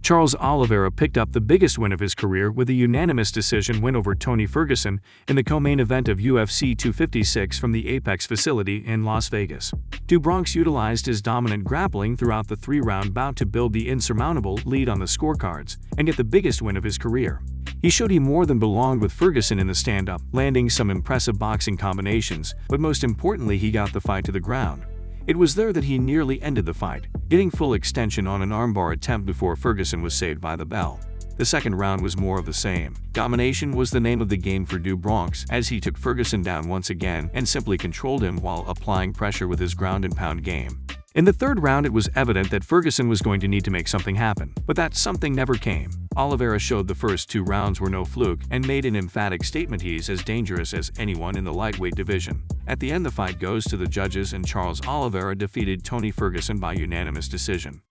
Charles Oliveira picked up the biggest win of his career with a unanimous decision win over Tony Ferguson in the co-main event of UFC 256 from the Apex facility in Las Vegas. Do Bronx utilized his dominant grappling throughout the three-round bout to build the insurmountable lead on the scorecards and get the biggest win of his career. He showed he more than belonged with Ferguson in the stand-up, landing some impressive boxing combinations, but most importantly he got the fight to the ground. It was there that he nearly ended the fight, getting full extension on an armbar attempt before Ferguson was saved by the bell. The second round was more of the same. Domination was the name of the game for Do Bronx, as he took Ferguson down once again and simply controlled him while applying pressure with his ground-and-pound game. In the third round, it was evident that Ferguson was going to need to make something happen, but that something never came. Oliveira showed the first 2 rounds were no fluke and made an emphatic statement he's as dangerous as anyone in the lightweight division. At the end, the fight goes to the judges and Charles Oliveira defeated Tony Ferguson by unanimous decision.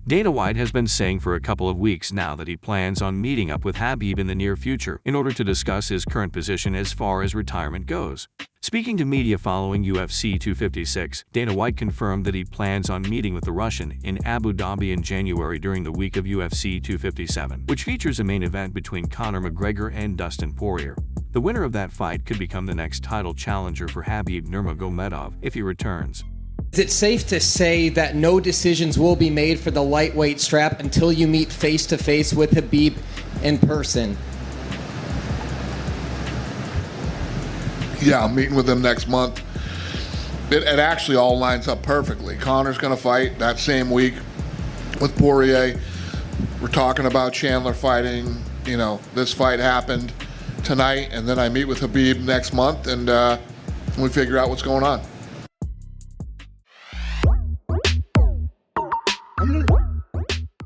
Dana White has been saying for a couple of weeks now that he plans on meeting up with Khabib in the near future in order to discuss his current position as far as retirement goes. Speaking to media following UFC 256, Dana White confirmed that he plans on meeting with the Russian in Abu Dhabi in January during the week of UFC 257, which features a main event between Conor McGregor and Dustin Poirier. The winner of that fight could become the next title challenger for Khabib Nurmagomedov if he returns. Is it safe to say that no decisions will be made for the lightweight strap until you meet face-to-face with Khabib in person? Yeah, I'm meeting with him next month. It actually all lines up perfectly. Conor's going to fight that same week with Poirier. We're talking about Chandler fighting. You know, this fight happened tonight, and then I meet with Khabib next month, and we figure out what's going on.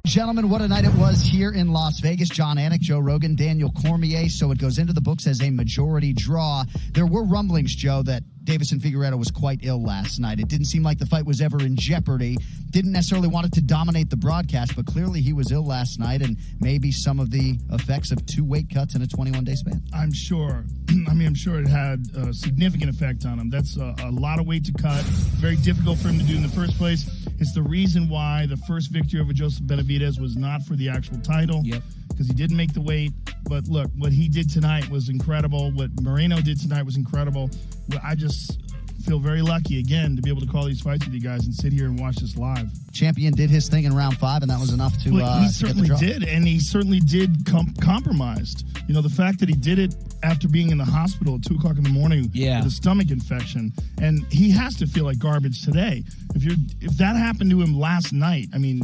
Gentlemen, what a night it was here in Las Vegas. John Anik, Joe Rogan, Daniel Cormier. So it goes into the books as a majority draw. There were rumblings, Joe, that Deiveson Figueiredo was quite ill last night. It didn't seem like the fight was ever in jeopardy. Didn't necessarily want it to dominate the broadcast, but clearly he was ill last night, and maybe some of the effects of 2 weight cuts in a 21-day span. I'm sure. I'm sure it had a significant effect on him. That's a lot of weight to cut. Very difficult for him to do in the first place. It's the reason why the first victory over Joseph Benavidez was not for the actual title. Yep. Because he didn't make the weight. But look, what he did tonight was incredible. What Moreno did tonight was incredible. I just feel very lucky, again, to be able to call these fights with you guys and sit here and watch this live. Champion did his thing in round 5, and that was enough to he certainly get the draw. did, and he certainly did compromised. You know, the fact that he did it after being in the hospital at 2 o'clock in the morning with a stomach infection, and he has to feel like garbage today. If that happened to him last night, I mean,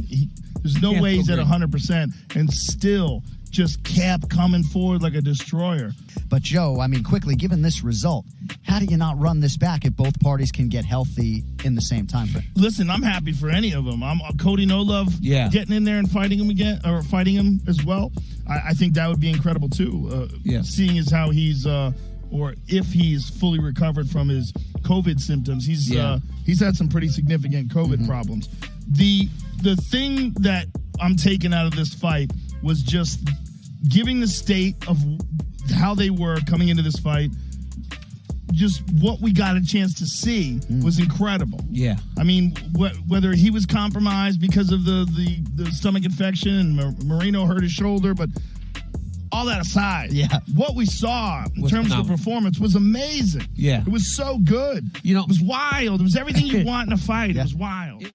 there's no way he's at 100% and still just kept coming forward like a destroyer. But, Joe, I mean, quickly, given this result, how do you not run this back if both parties can get healthy in the same time frame? Listen, I'm happy for any of them. I'm Cody No Love getting in there and fighting him again, or fighting him as well. I think that would be incredible, too. Seeing as how he's, or if he's fully recovered from his COVID symptoms. He's had some pretty significant COVID problems. The thing that I'm taking out of this fight was just giving the state of how they were coming into this fight. Just what we got a chance to see was incredible. Yeah. I mean, whether he was compromised because of the stomach infection and Moreno hurt his shoulder, but all that aside, what we saw in terms of the performance was amazing. Yeah. It was so good. You know, it was wild. It was everything you want in a fight. It was wild.